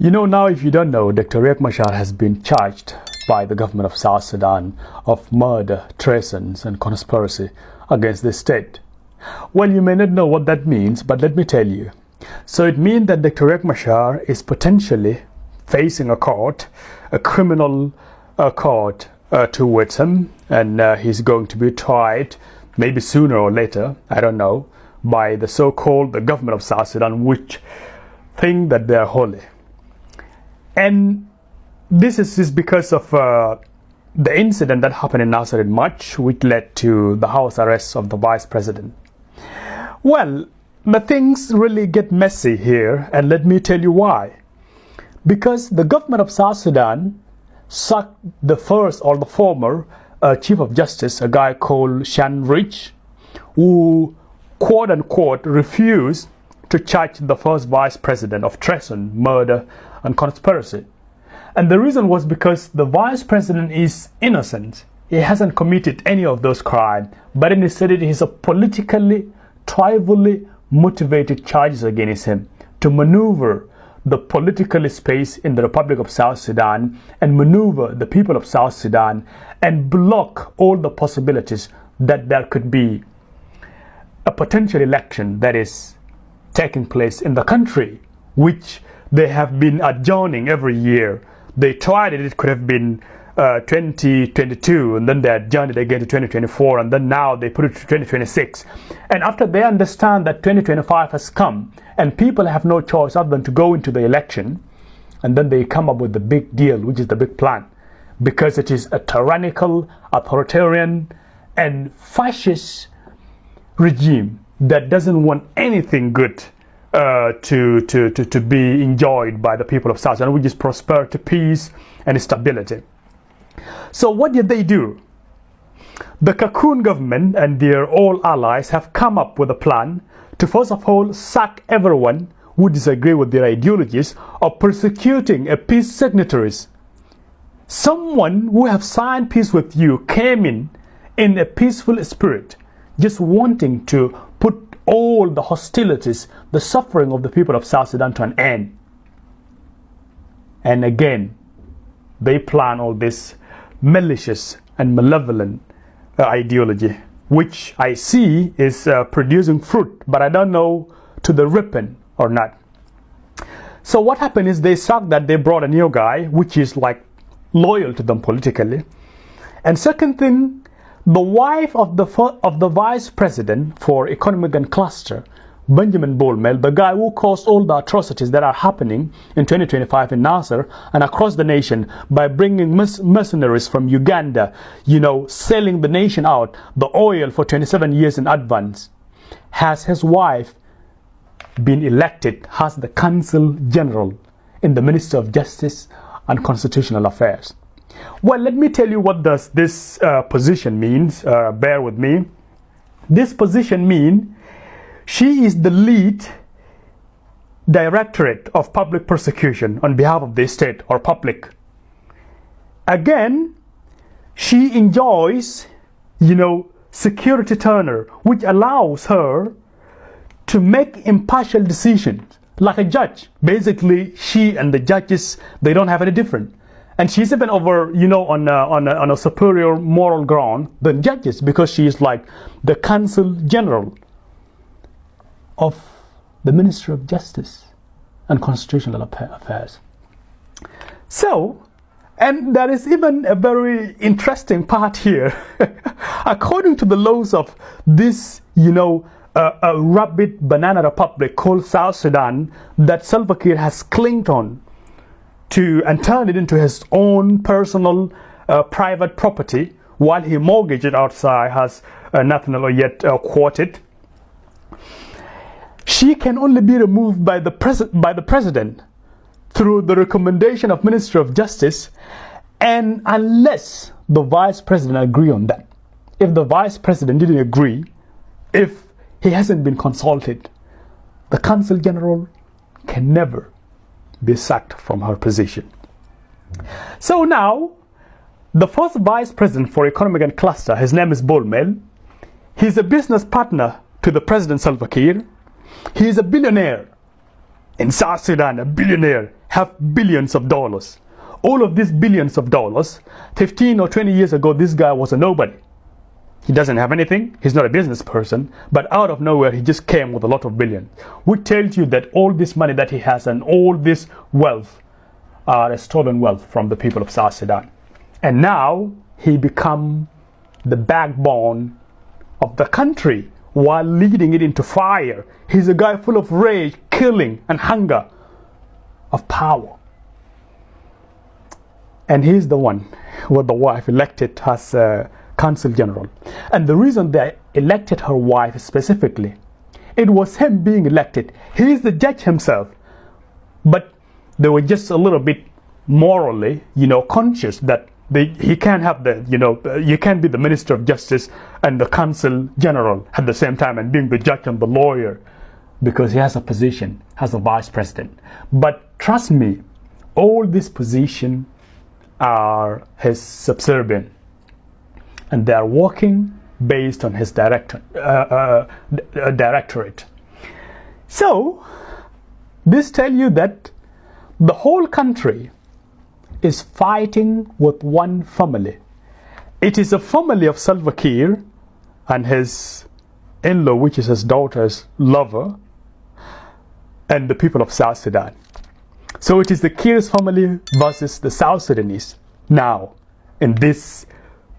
Now if you don't know, Dr. Riek Machar has been charged by the government of South Sudan of murder, treason, and conspiracy against the state. Well, you may not know what that means, but let me tell you. So it means that Dr. Riek Machar is potentially facing a criminal court towards him, and he's going to be tried, maybe sooner or later, I don't know, by the so-called the government of South Sudan, which think that they are holy. And this is because of the incident that happened in Nasser in March, which led to the house arrest of the vice president. Well, the things really get messy here, and let me tell you why. Because the government of South Sudan sacked the first or the former Chief of Justice, a guy called Shan Rich, who quote-unquote refused to charge the first vice president of treason, murder, and conspiracy. And the reason was because the vice president is innocent. He hasn't committed any of those crimes, but instead it is a politically, tribally motivated charges against him to maneuver the political space in the Republic of South Sudan and maneuver the people of South Sudan and block all the possibilities that there could be a potential election that is taking place in the country, which they have been adjourning every year. They tried it could have been 2022, and then they adjourned it again to 2024, and then now they put it to 2026. And after they understand that 2025 has come and people have no choice other than to go into the election, and then they come up with the big deal, which is the big plan, because it is a tyrannical, authoritarian, and fascist regime that doesn't want anything good to be enjoyed by the people of South Sudan, which is prosperity, peace, and stability. So what did they do? The Cocoon government and their all allies have come up with a plan to first of all sack everyone who disagree with their ideologies or persecuting a peace signatories. Someone who have signed peace with you came in a peaceful spirit, just wanting to put all the hostilities, the suffering of the people of South Sudan to an end. And again, they plan all this malicious and malevolent ideology, which I see is producing fruit, but I don't know to the ripen or not. So what happened is they saw that they brought a new guy, which is like loyal to them politically. And second thing, the wife of the vice president for economic and cluster, Benjamin Bolmel, the guy who caused all the atrocities that are happening in 2025 in Nasser and across the nation by bringing mercenaries from Uganda, selling the nation out, the oil for 27 years in advance, has his wife been elected as the Consul General in the Ministry of Justice and Constitutional Affairs. Well, let me tell you what does this position means. Bear with me. This position means she is the lead directorate of public prosecution on behalf of the state or public. Again, she enjoys, security tenure, which allows her to make impartial decisions like a judge. Basically, she and the judges, they don't have any difference. And she's even over, on a superior moral ground than judges, because she is like the Consul General of the Ministry of Justice and Constitutional Affairs. So, and there is even a very interesting part here. According to the laws of this, a rabid banana republic called South Sudan that Salva Kiir has clinged on to and turn it into his own personal private property while he mortgaged it outside, has Nathaniel yet quoted. She can only be removed by the president through the recommendation of Ministry of Justice, and unless the vice president agree on that. If the vice president didn't agree, if he hasn't been consulted, the Consul General can never be sacked from her position. So now, the first vice president for economic and cluster, his name is Bolmel. He's a business partner to the president Salva Kiir. He is a billionaire in South Sudan, a billionaire, have billions of dollars. All of these billions of dollars, 15 or 20 years ago, this guy was a nobody. He doesn't have anything. He's not a business person. But out of nowhere, he just came with a lot of billions. Which tells you that all this money that he has and all this wealth are a stolen wealth from the people of South Sudan. And now he become the backbone of the country while leading it into fire. He's a guy full of rage, killing, and hunger of power. And he's the one with the wife elected as Consul General. And the reason they elected her wife specifically, it was him being elected. He is the judge himself. But they were just a little bit morally, conscious that he can't have you can't be the Minister of Justice and the Consul General at the same time and being the judge and the lawyer, because he has a position as a vice president. But trust me, all these positions are his subservient, and they are working based on his directorate. So this tells you that the whole country is fighting with one family. It is a family of Salva Kiir and his in-law, which is his daughter's lover, and the people of South Sudan. So it is the Kiir's family versus the South Sudanese now in this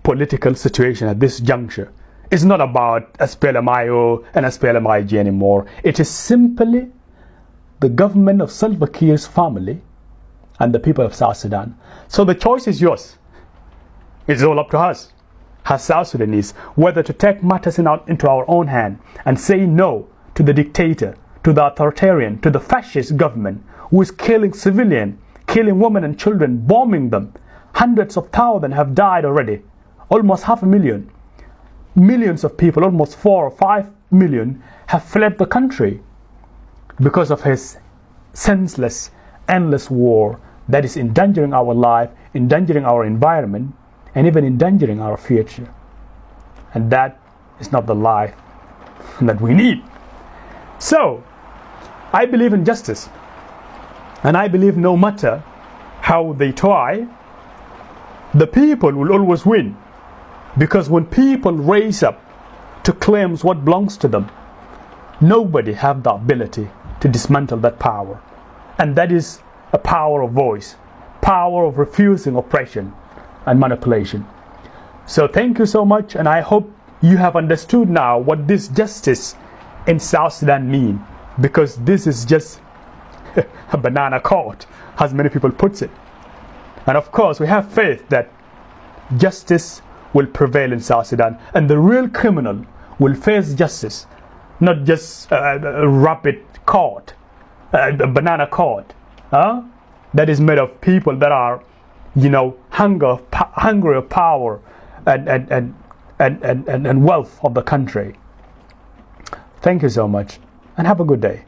political situation at this juncture. It's not about SPLM-IO and SPLM-IG anymore. It is simply the government of Salva Kiir's family and the people of South Sudan. So the choice is yours. It's all up to us as South Sudanese whether to take matters into our own hand and say no to the dictator, to the authoritarian, to the fascist government who is killing civilians, killing women and children, bombing them. Hundreds of thousands have died already. Almost 500,000. Millions of people, almost 4 or 5 million, have fled the country because of his senseless, endless war that is endangering our life, endangering our environment, and even endangering our future. And that is not the life that we need. So, I believe in justice. And I believe no matter how they try, the people will always win. Because when people raise up to claim what belongs to them, nobody have the ability to dismantle that power. And that is a power of voice, power of refusing oppression and manipulation. So thank you so much, and I hope you have understood now what this justice in South Sudan mean, because this is just a banana court, as many people put it. And of course, we have faith that justice will prevail in South Sudan, and the real criminal will face justice, not just a rapid court, a banana court, that is made of people that are, hungry of power and wealth of the country. Thank you so much, and have a good day.